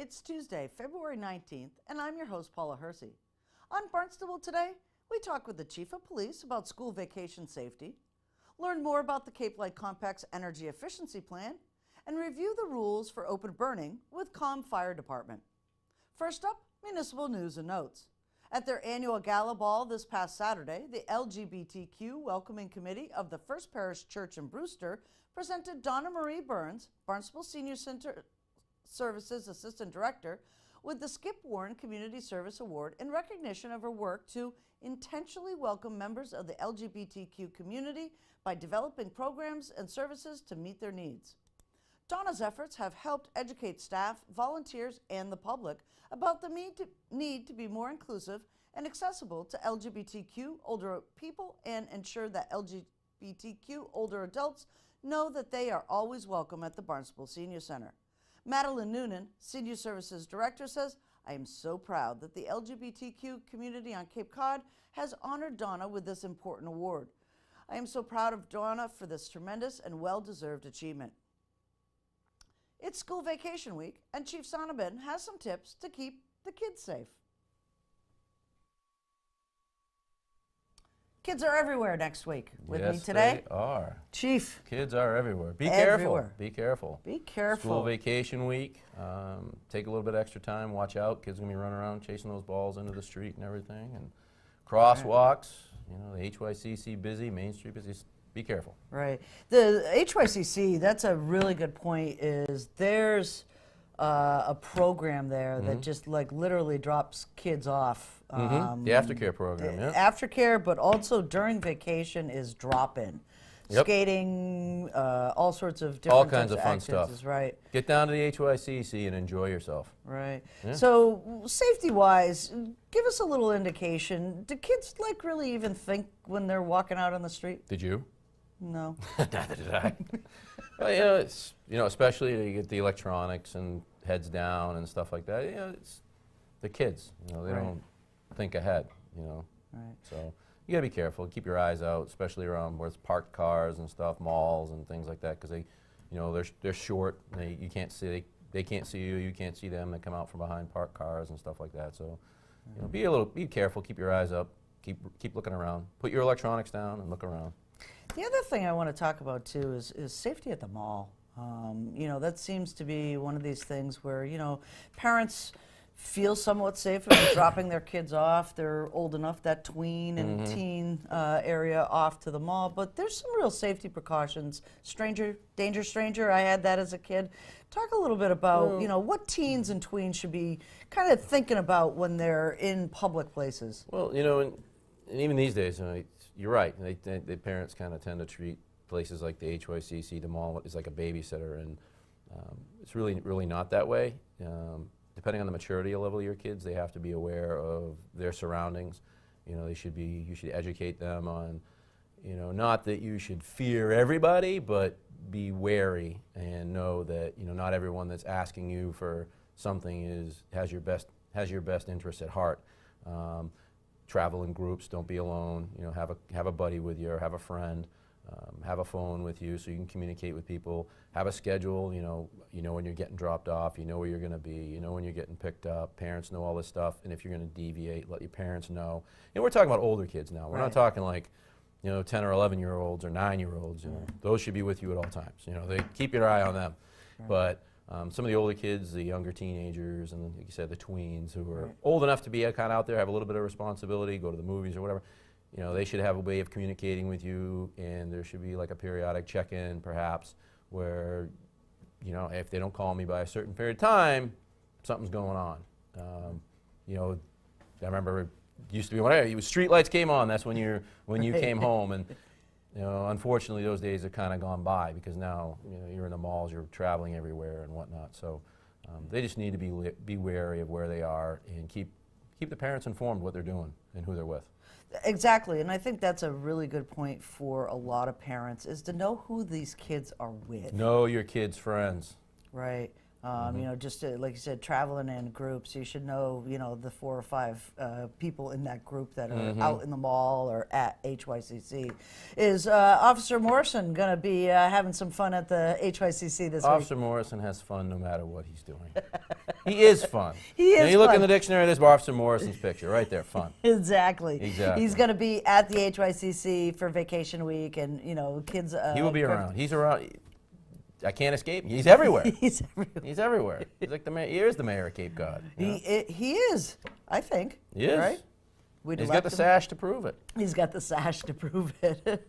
It's Tuesday, February 19th, and I'm your host, Paula Hersey. On Barnstable Today, we talk with the Chief of Police about school vacation safety, learn more about the Cape Light Compact's energy efficiency plan, and review the rules for open burning with Calm Fire Department. First up, municipal news and notes. At their annual gala ball this past Saturday, the LGBTQ Welcoming Committee of the First Parish Church in Brewster presented Donna Marie Burns, Barnstable Senior Center Services Assistant Director, with the Skip Warren Community Service Award in recognition of her work to intentionally welcome members of the LGBTQ community by developing programs and services to meet their needs. Donna's efforts have helped educate staff, volunteers, and the public about the need to be more inclusive and accessible to LGBTQ older people and ensure that LGBTQ older adults know that they are always welcome at the Barnstable Senior Center. Madeline Noonan, Senior Services Director, says, "I am so proud that the LGBTQ community on Cape Cod has honored Donna with this important award. I am so proud of Donna for this tremendous and well-deserved achievement." It's school vacation week, and Chief Sonneman has some tips to keep the kids safe. Kids are everywhere next week. With me today, they are. Chief. Kids are everywhere. Be Everywhere. careful. Be careful. Be careful. School vacation week. Take a little bit extra time. Watch out. Kids are gonna be running around chasing those balls into the street and everything. And crosswalks. You know, the HYCC busy, Main Street busy. Be careful. Right. The HYCC, that's a really good point, is there's a program there that just like literally drops kids off. The aftercare program, yeah. Aftercare, but also during vacation is drop-in. Yep. Skating, all sorts of different All kinds of fun activities, stuff. right. Get down to the HYCC and enjoy yourself. Right. Yeah. So safety-wise, give us a little indication. Do kids like really even think when they're walking out on the street? Did you? No. Neither did I. Well, it's, especially you get the electronics and heads down and stuff like that. It's the kids. They Right. don't think ahead. Right. So you gotta be careful. Keep your eyes out, especially around where it's parked cars and stuff, malls and things like that, because they're short. You can't see. They can't see you. You can't see them. They come out from behind parked cars and stuff like that. So be careful. Keep your eyes up. Keep looking around. Put your electronics down and look around. The other thing I want to talk about too is safety at the mall. That seems to be one of these things where parents feel somewhat safe about dropping their kids off. They're old enough, that tween and teen area, off to the mall. But there's some real safety precautions. Danger stranger. I had that as a kid. Talk a little bit about what teens and tweens should be kind of thinking about when they're in public places. Well, and even these days, you're right. The parents kind of tend to treat places like the HYCC, the mall, is like a babysitter, and it's really not that way. Depending on the maturity level of your kids, they have to be aware of their surroundings. You should educate them on, not that you should fear everybody, but be wary and know that not everyone that's asking you for something has your best interests at heart. Travel in groups, don't be alone. Have a buddy with you or have a friend. Have a phone with you so you can communicate with people. Have a schedule. When you're getting dropped off. You know where you're going to be. When you're getting picked up. Parents know all this stuff. And if you're going to deviate, let your parents know. We're talking about older kids now. We're not talking like 10 or 11-year-olds or 9-year-olds. Those should be with you at all times. They keep your eye on them. Right. But some of the older kids, the younger teenagers, and like you said, the tweens who are old enough to be kind of out there, have a little bit of responsibility, go to the movies or whatever. They should have a way of communicating with you, and there should be like a periodic check-in, perhaps, where, if they don't call me by a certain period of time, something's going on. I remember it used to be when street lights came on. That's when you came home, and unfortunately, those days have kind of gone by because now you're in the malls, you're traveling everywhere and whatnot. So they just need to be wary of where they are and keep the parents informed what they're doing and who they're with. Exactly, and I think that's a really good point for a lot of parents, is to know who these kids are with. Know your kids' friends. Right. Just like you said, traveling in groups, you should know, the 4 or 5 people in that group that are out in the mall or at HYCC. Is Officer Morrison going to be having some fun at the HYCC this week? Officer Morrison has fun no matter what he's doing. He is fun. He is You look fun. in the dictionary, there's Officer Morrison's picture right there, fun. Exactly. Exactly. He's going to be at the HYCC for vacation week, and kids. He will be around. He's around. I can't escape him. He's everywhere. He's everywhere. He's everywhere. He's like the mayor. He is the mayor of Cape Cod. He is. I think. He is. Right. He's got the sash to prove it. He's got the sash to prove it.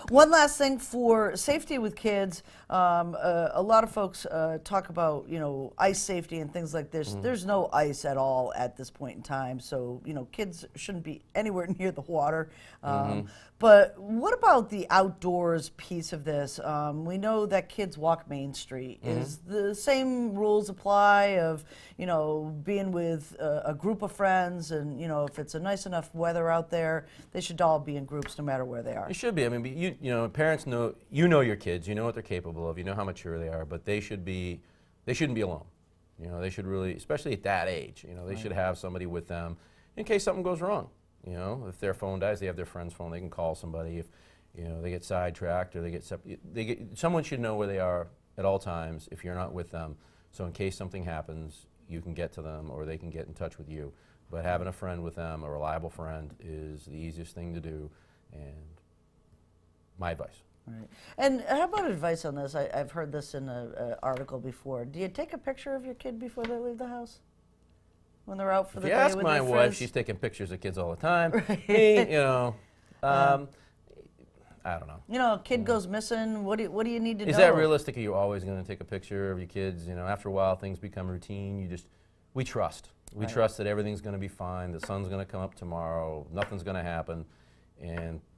One last thing for safety with kids. A lot of folks talk about, ice safety and things like this. There's no ice at all at this point in time, so kids shouldn't be anywhere near the water. But what about the outdoors piece of this? We know that kids walk Main Street. Is the same rules apply of being with a group of friends, and if it's a nice enough weather out there, they should all be in groups no matter where they are. It should be. I mean, parents know, your kids, you know what they're capable of, you know how mature they are, but they shouldn't be alone. They should really, especially at that age, they should have somebody with them in case something goes wrong. If their phone dies, they have their friend's phone, they can call somebody. If, they get sidetracked or someone should know where they are at all times if you're not with them. So in case something happens, you can get to them or they can get in touch with you. But having a friend with them, a reliable friend, is the easiest thing to do, and my advice. Right. And how about advice on this? I've heard this in an article before. Do you take a picture of your kid before they leave the house? When they're out for the day with their friends? If you ask my wife, she's taking pictures of kids all the time. Right. Me, I don't know. A kid goes missing. What do you need to know? Is that realistic? Are you always going to take a picture of your kids? After a while, things become routine. We trust. We trust that everything's going to be fine. The sun's going to come up tomorrow. Nothing's going to happen,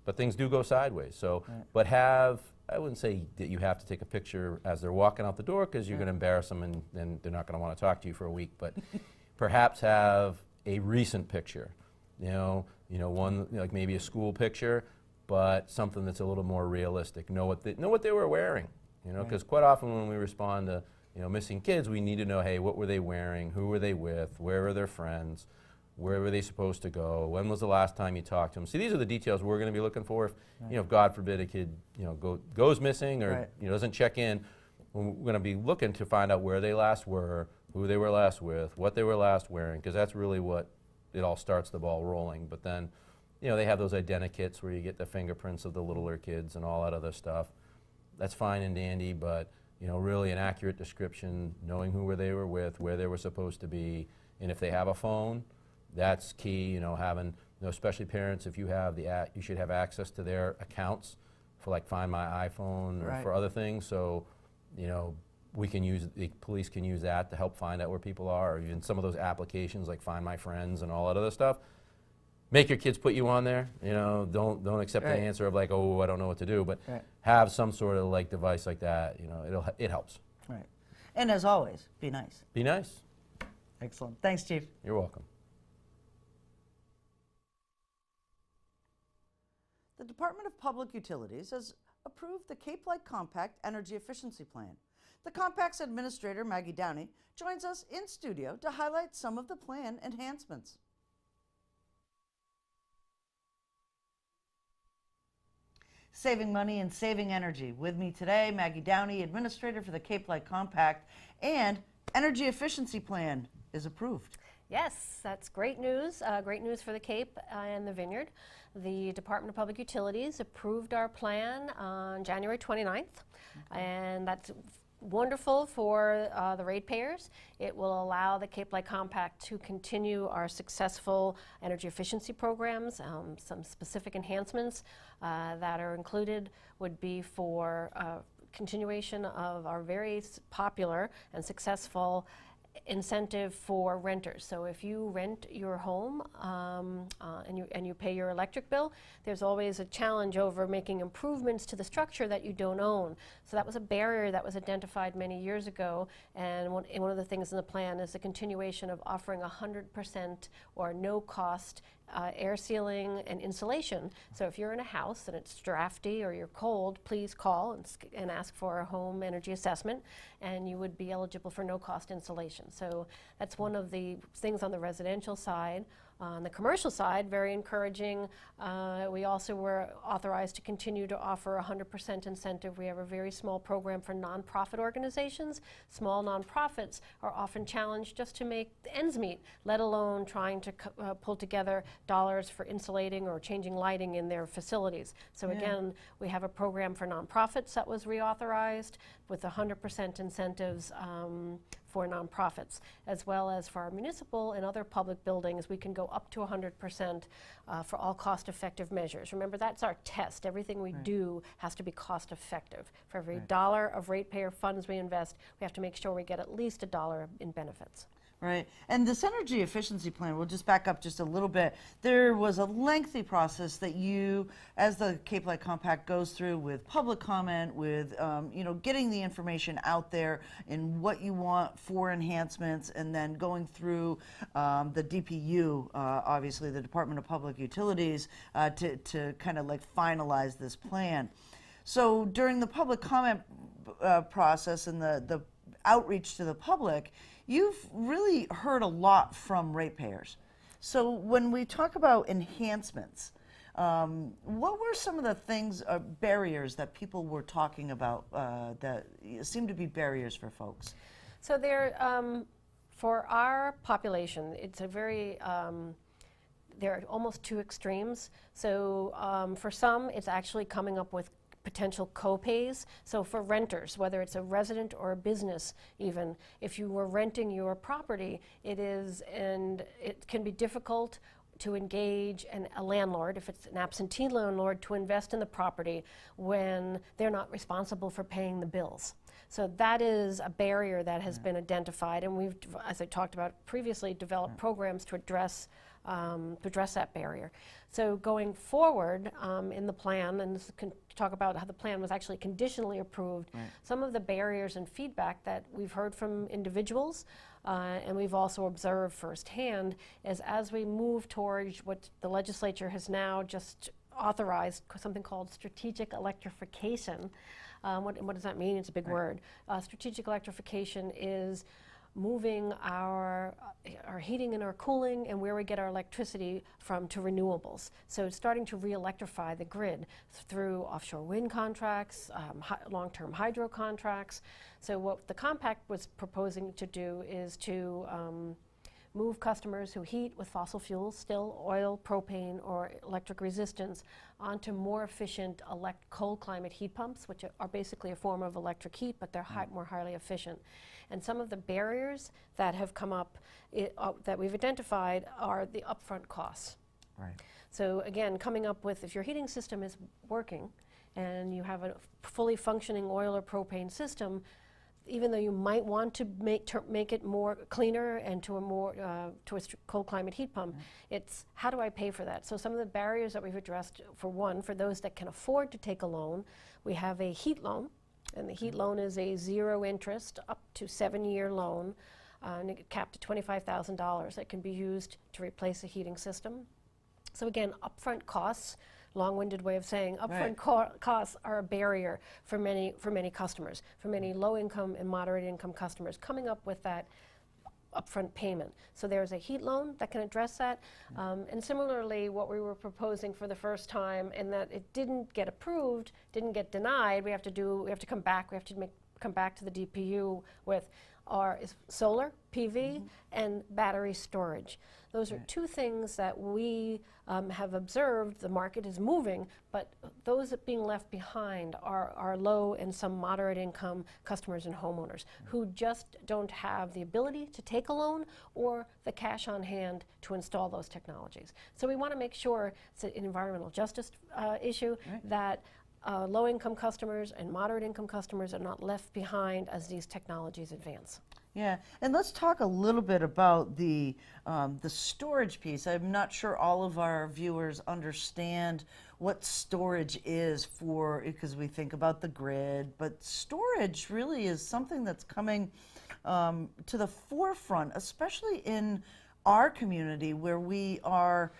but things do go sideways. So, but I wouldn't say that you have to take a picture as they're walking out the door because you're going to embarrass them and they're not going to want to talk to you for a week. But perhaps have a recent picture. One like maybe a school picture, but something that's a little more realistic. Know what they were wearing. Because quite often when we respond to missing kids, we need to know, hey, what were they wearing? Who were they with? Where were their friends? Where were they supposed to go? When was the last time you talked to them? See, these are the details we're going to be looking for. If if God forbid a kid goes missing or doesn't check in, we're going to be looking to find out where they last were, who they were last with, what they were last wearing, because that's really what it all starts the ball rolling. But then, they have those identikits where you get the fingerprints of the littler kids and all that other stuff. That's fine and dandy, but really an accurate description, knowing who they were with, where they were supposed to be, and if they have a phone, that's key. Having, especially parents, if you have you should have access to their accounts for like Find My iPhone or for other things. So, the police can use that to help find out where people are, or even some of those applications like Find My Friends and all that other stuff. Make your kids put you on there. Don't accept the answer of like, oh, I don't know what to do, but have some sort of like device like that. It helps. Right. And as always, be nice. Be nice. Excellent. Thanks, Chief. You're welcome. The Department of Public Utilities has approved the Cape Light Compact Energy Efficiency Plan. The Compact's administrator, Maggie Downey, joins us in studio to highlight some of the plan enhancements. Saving money and saving energy. With me today, Maggie Downey, administrator for the Cape Light Compact, and Energy Efficiency Plan is approved. Yes, that's great news. Great news for the Cape and the Vineyard. The Department of Public Utilities approved our plan on January 29th, and that's wonderful for the ratepayers. It will allow the Cape Light Compact to continue our successful energy efficiency programs. Some specific enhancements that are included would be for continuation of our very popular and successful incentive for renters. So if you rent your home and you pay your electric bill, there's always a challenge over making improvements to the structure that you don't own. So that was a barrier that was identified many years ago, and one of the things in the plan is the continuation of offering 100% or no cost air sealing and insulation. So if you're in a house and it's drafty or you're cold, please call and ask for a home energy assessment, and you would be eligible for no cost insulation. So that's one of the things on the residential side. On the commercial side, very encouraging. We also were authorized to continue to offer 100% incentive. We have a very small program for nonprofit organizations. Small nonprofits are often challenged just to make ends meet, let alone trying to pull together dollars for insulating or changing lighting in their facilities. So again, we have a program for nonprofits that was reauthorized with 100% incentives for nonprofits, as well as for our municipal and other public buildings. We can go up to 100% for all cost-effective measures. Remember, that's our test. Everything we do has to be cost-effective. For every dollar of ratepayer funds we invest, we have to make sure we get at least a dollar in benefits. Right. And this energy efficiency plan, we'll just back up just a little bit. There was a lengthy process that you, as the Cape Light Compact goes through with public comment, with getting the information out there and what you want for enhancements, and then going through the DPU, obviously the Department of Public Utilities, to kind of like finalize this plan. So during the public comment process and the outreach to the public, you've really heard a lot from ratepayers. So when we talk about enhancements, what were some of the things, barriers that people were talking about that seem to be barriers for folks? So there, for our population, it's a very, there are almost two extremes. So for some, it's actually coming up with potential co-pays. So for renters, whether it's a resident or a business even, if you were renting your property, it can be difficult to engage a landlord, if it's an absentee landlord, to invest in the property when they're not responsible for paying the bills. So that is a barrier that has been identified, and we've, as I talked about previously, developed programs to address that barrier. So going forward in the plan, and this can talk about how the plan was actually conditionally approved, some of the barriers and feedback that we've heard from individuals and we've also observed firsthand is as we move towards what the legislature has now just authorized, something called strategic electrification. What does that mean? It's a big word. Strategic electrification is moving our heating and our cooling and where we get our electricity from to renewables. So starting to re-electrify the grid through offshore wind contracts, long-term hydro contracts. So what the compact was proposing to do is to move customers who heat with fossil fuels, still oil, propane, or electric resistance, onto more efficient cold climate heat pumps, which are basically a form of electric heat, but they're more highly efficient. And some of the barriers that have come up that we've identified are the upfront costs. Right. So again, coming up with, if your heating system is working and you have a fully functioning oil or propane system, even though you might want to make it more cleaner and to a cold climate heat pump, it's how do I pay for that? So some of the barriers that we've addressed, for one, for those that can afford to take a loan, we have a heat loan, and the heat loan is a zero interest up to 7-year loan, and capped at $25,000 that can be used to replace a heating system. So again, upfront costs. Long-winded way of saying upfront costs are a barrier for many customers, for many low-income and moderate-income customers coming up with that upfront payment. So there's a heat loan that can address that, and similarly, what we were proposing for the first time, and that it didn't get approved, didn't get denied. We have to come back. We have to come back to the DPU with is solar, PV, and battery storage. Those are two things that we have observed the market is moving, but those that being left behind are low and some moderate income customers and homeowners who just don't have the ability to take a loan or the cash on hand to install those technologies. So we want to make sure it's an environmental justice issue that low-income customers and moderate-income customers are not left behind as these technologies advance. Yeah, and let's talk a little bit about the storage piece. I'm not sure all of our viewers understand what storage is because we think about the grid, but storage really is something that's coming to the forefront, especially in our community where we are,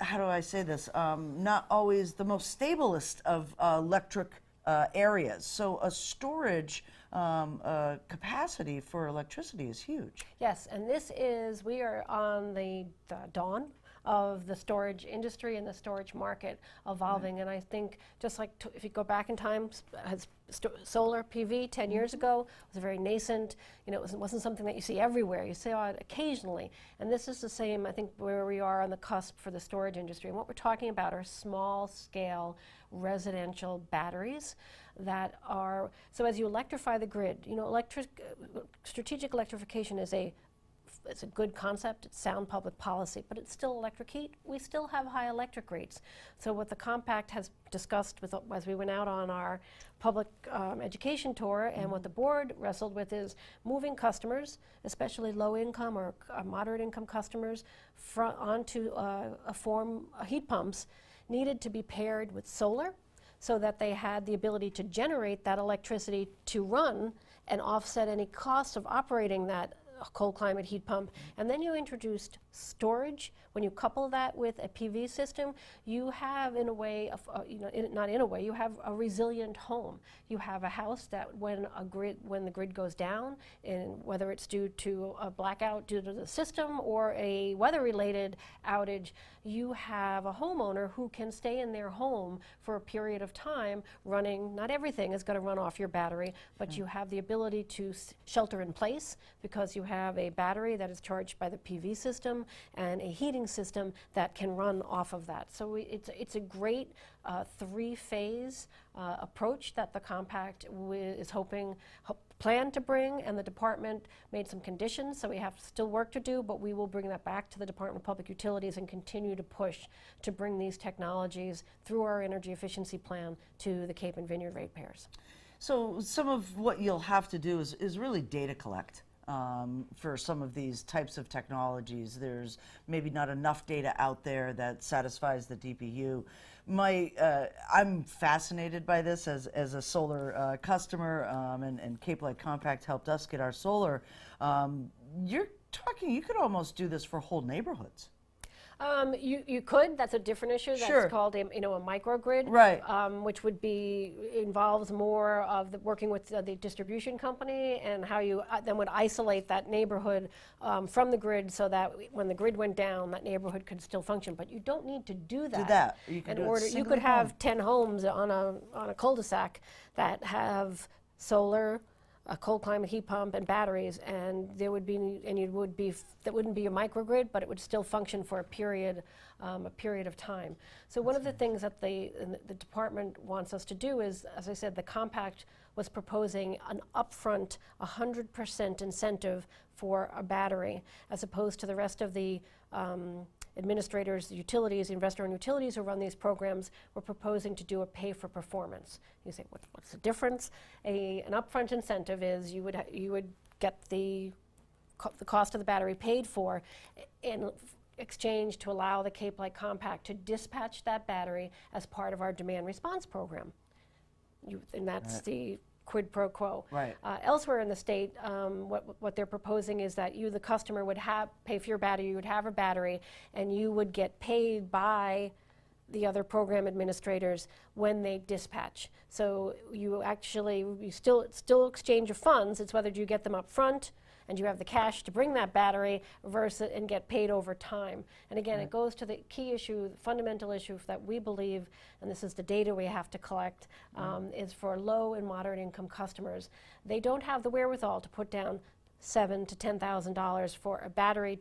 how do I say this, not always the most stablest of electric areas. So a storage capacity for electricity is huge. Yes, and we are on the dawn of the storage industry and the storage market evolving. And I think just like if you go back in time, solar PV 10 years ago was very nascent. You know, it wasn't something that you see everywhere. You saw it occasionally. And this is the same, I think, where we are on the cusp for the storage industry. And what we're talking about are small scale residential batteries that are, so as you electrify the grid, you know, strategic electrification is it's a good concept, it's sound public policy, but it's still electric heat. We still have high electric rates. So what the compact has discussed as we went out on our public education tour, and what the board wrestled with is moving customers, especially low income or moderate income customers, onto heat pumps needed to be paired with solar, so that they had the ability to generate that electricity to run and offset any costs of operating that cold climate heat pump. And then you introduced storage. When you couple that with a PV system, you have, in a way, not in a way, you have a resilient home. You have a house that when the grid goes down, and whether it's due to a blackout due to the system or a weather-related outage, you have a homeowner who can stay in their home for a period of time running. Not everything is going to run off your battery, but you have the ability to shelter in place because you have a battery that is charged by the PV system and a heating system that can run off of that. So it's a great three-phase approach that the compact is plan to bring, and the department made some conditions, so we have still work to do, but we will bring that back to the Department of Public Utilities and continue to push to bring these technologies through our energy efficiency plan to the Cape and Vineyard ratepayers. So some of what you'll have to do is really data collect. For some of these types of technologies, there's maybe not enough data out there that satisfies the DPU. I'm fascinated by this as a solar customer, and Cape Light Compact helped us get our solar. You could almost do this for whole neighborhoods. You could. That's a different issue. That's Sure. called a microgrid, Right. Which involves more of working with the distribution company, and how you then would isolate that neighborhood from the grid, so that when the grid went down, that neighborhood could still function. But you don't need to do that. You can In do order, it you could singly have home. 10 homes on a cul-de-sac that have solar, a cold climate heat pump, and batteries, and that wouldn't be a microgrid, but it would still function for a period of time. So one of the things that the department wants us to do is, as I said, the compact was proposing an upfront 100% incentive for a battery, as opposed to the rest of the administrators, the utilities, the investor-owned utilities who run these programs were proposing to do a pay for performance. You say, what's the difference? An upfront incentive is you would get the cost of the battery paid for in exchange to allow the Cape Light Compact to dispatch that battery as part of our demand response program. And that's the quid pro quo. Right. Elsewhere in the state, what they're proposing is that you, the customer, would pay for your battery, you would have a battery, and you would get paid by the other program administrators when they dispatch. So you still exchange your funds. It's whether you get them up front and you have the cash to bring that battery versus and get paid over time. And again, it goes to the key issue, the fundamental issue that we believe, and this is the data we have to collect, is for low and moderate income customers. They don't have the wherewithal to put down $7,000 to $10,000 for a battery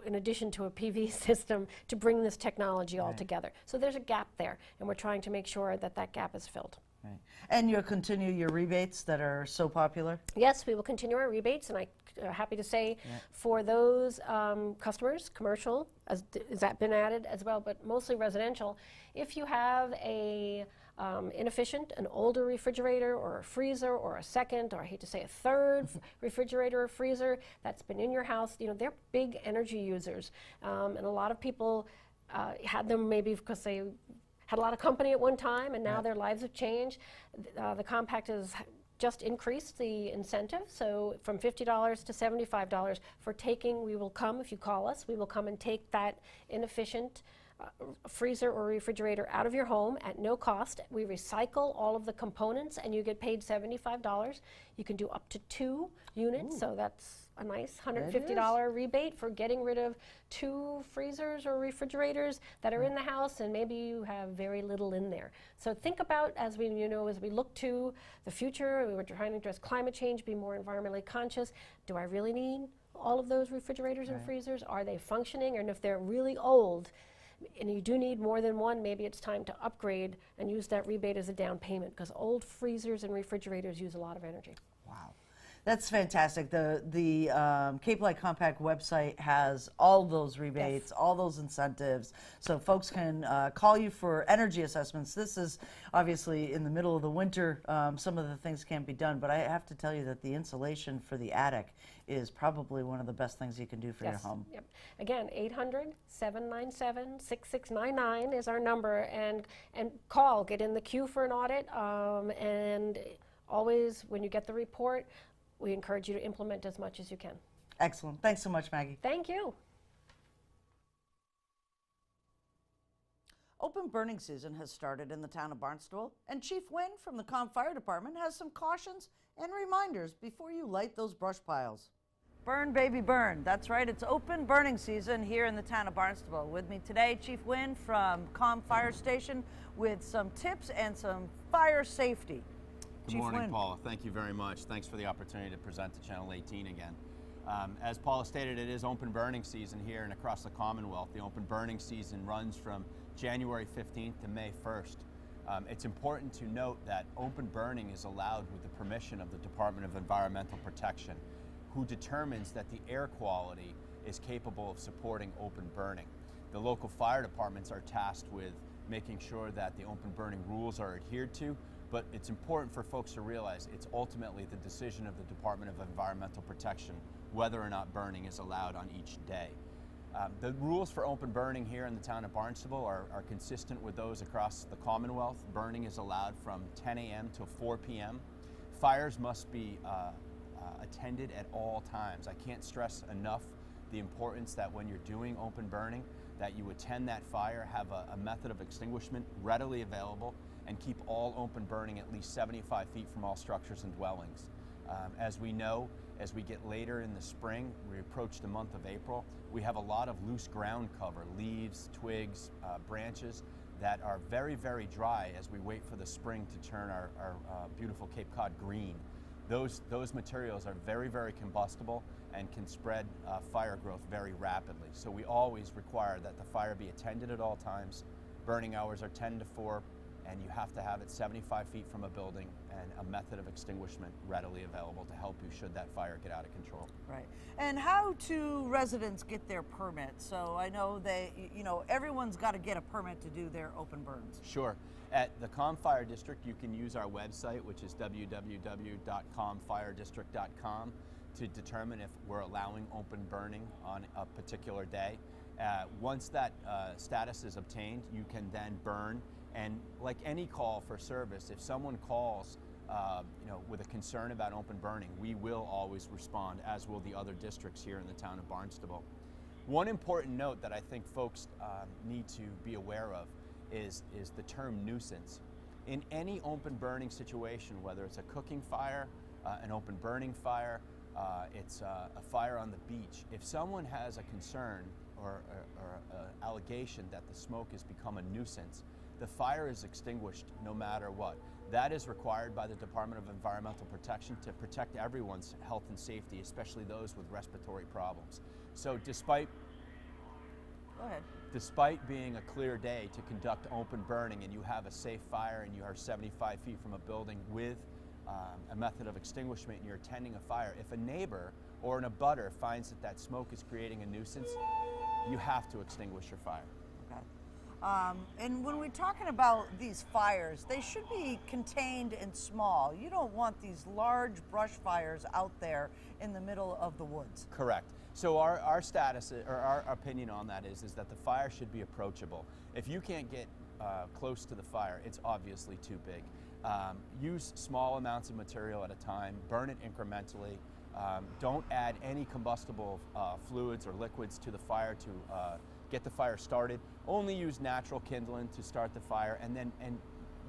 in addition to a PV system to bring this technology all together. So there's a gap there, and we're trying to make sure that that gap is filled. Right. And you'll continue your rebates that are so popular? Yes, we will continue our rebates, and I'm happy to say for those customers, commercial, has that been added as well, but mostly residential, if you have a inefficient, an older refrigerator or a freezer or a second, or I hate to say a third refrigerator or freezer that's been in your house, they're big energy users. And a lot of people had them maybe because they had a lot of company at one time, and now their lives have changed. The compact has just increased the incentive, so from $50 to $75 for taking. We will come, if you call us, we will come and take that inefficient freezer or refrigerator out of your home at no cost. We recycle all of the components, and you get paid $75. You can do up to 2 units, so that's a nice $150 rebate for getting rid of 2 freezers or refrigerators that are in the house, and maybe you have very little in there. So think about, as we look to the future, we're trying to address climate change, be more environmentally conscious. Do I really need all of those refrigerators and freezers? Are they functioning? And if they're really old, and you do need more than one, maybe it's time to upgrade and use that rebate as a down payment, because old freezers and refrigerators use a lot of energy. Wow. That's fantastic. The Cape Light Compact website has all those rebates, all those incentives, so folks can call you for energy assessments. This is obviously in the middle of the winter. Some of the things can't be done, but I have to tell you that the insulation for the attic is probably one of the best things you can do for your home. Yep. Again, 800-797-6699 is our number, and call, get in the queue for an audit, and always when you get the report, we encourage you to implement as much as you can. Excellent. Thanks so much, Maggie. Thank you. Open burning season has started in the town of Barnstable, and Chief Wynn from the Comm Fire Department has some cautions and reminders before you light those brush piles. Burn, baby, burn. That's right, it's open burning season here in the town of Barnstable. With me today, Chief Wynn from Comm Fire Station with some tips and some fire safety. Good morning, Paula. Thank you very much. Thanks for the opportunity to present to Channel 18 again. As Paula stated, it is open burning season here and across the Commonwealth. The open burning season runs from January 15th to May 1st. It's important to note that open burning is allowed with the permission of the Department of Environmental Protection, who determines that the air quality is capable of supporting open burning. The local fire departments are tasked with making sure that the open burning rules are adhered to, but it's important for folks to realize it's ultimately the decision of the Department of Environmental Protection whether or not burning is allowed on each day. The rules for open burning here in the town of Barnstable are consistent with those across the Commonwealth. Burning is allowed from 10 a.m. till 4 p.m. Fires must be attended at all times. I can't stress enough the importance that when you're doing open burning, that you attend that fire, have a method of extinguishment readily available, and keep all open burning at least 75 feet from all structures and dwellings. As we know, as we get later in the spring, we approach the month of April, we have a lot of loose ground cover, leaves, twigs, branches that are very, very dry as we wait for the spring to turn our beautiful Cape Cod green. Those materials are very, very combustible and can spread fire growth very rapidly. So we always require that the fire be attended at all times. Burning hours are 10 to 4, and you have to have it 75 feet from a building and a method of extinguishment readily available to help you should that fire get out of control. Right. And how do residents get their permit? So I know everyone's got to get a permit to do their open burns. Sure. At the Comm Fire District, you can use our website, which is www.commfiredistrict.com, to determine if we're allowing open burning on a particular day. Once that status is obtained, you can then burn. And like any call for service, if someone calls with a concern about open burning, we will always respond, as will the other districts here in the town of Barnstable. One important note that I think folks need to be aware of is the term nuisance. In any open burning situation, whether it's a cooking fire, an open burning fire, it's a fire on the beach, if someone has a concern or an allegation that the smoke has become a nuisance, the fire is extinguished no matter what. That is required by the Department of Environmental Protection to protect everyone's health and safety, especially those with respiratory problems. So despite being a clear day to conduct open burning and you have a safe fire and you are 75 feet from a building with a method of extinguishment and you're attending a fire, if a neighbor or an abutter finds that smoke is creating a nuisance, you have to extinguish your fire. Okay. And when we're talking about these fires, they should be contained and small. You don't want these large brush fires out there in the middle of the woods. Correct. So our status, or our opinion on that is that the fire should be approachable. If you can't get close to the fire, it's obviously too big. Use small amounts of material at a time, burn it incrementally. Don't add any combustible fluids or liquids to the fire to get the fire started. Only use natural kindling to start the fire, and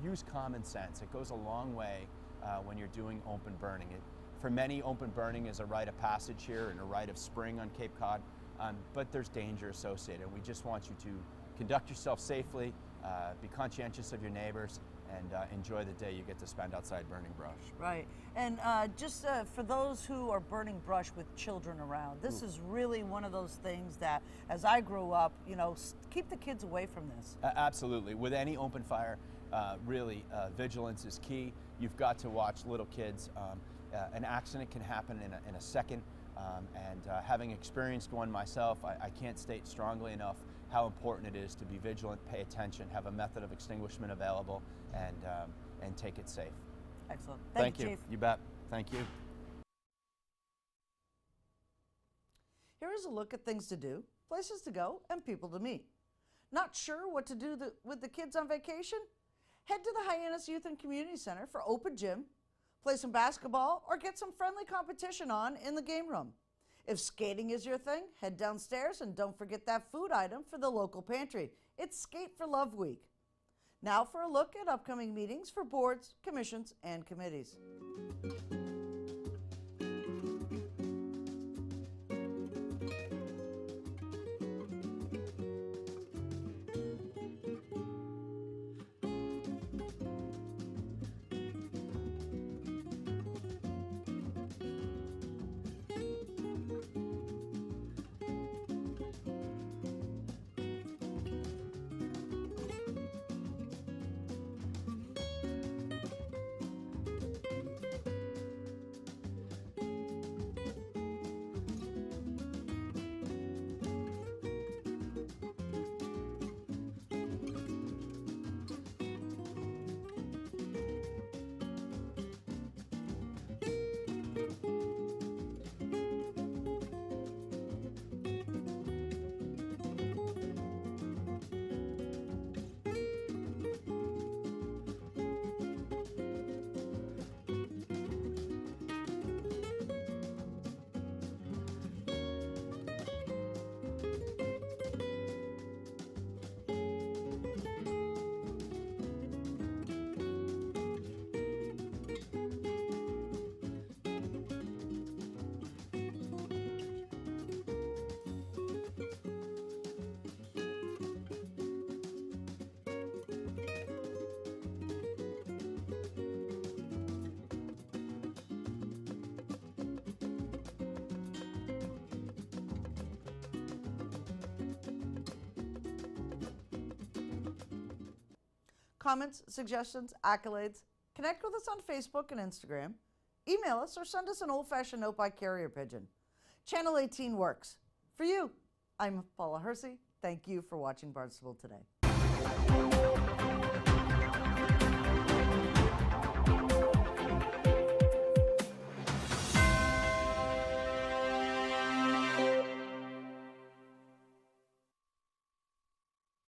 use common sense. It goes a long way when you're doing open burning. For many, open burning is a rite of passage here and a rite of spring on Cape Cod, but there's danger associated. We just want you to conduct yourself safely, be conscientious of your neighbors, and enjoy the day you get to spend outside burning brush. Right. And just for those who are burning brush with children around, this is really one of those things that, as I grew up, you know, keep the kids away from this. Absolutely. With any open fire, really, vigilance is key. You've got to watch little kids. An accident can happen in a second, and having experienced one myself, I can't state strongly enough how important it is to be vigilant, pay attention, have a method of extinguishment available, and take it safe. Excellent. Thank you, you. Chief. You bet. Thank you. Here is a look at things to do, places to go, and people to meet. Not sure what to do with the kids on vacation? Head to the Hyannis Youth and Community Center for open gym, play some basketball, or get some friendly competition on in the game room. If skating is your thing, head downstairs and don't forget that food item for the local pantry. It's Skate for Love Week. Now for a look at upcoming meetings for boards, commissions, and committees. Comments, suggestions, accolades? Connect with us on Facebook and Instagram. Email us or send us an old-fashioned note by carrier pigeon. Channel 18 works. For you, I'm Paula Hersey. Thank you for watching Barnstable Today.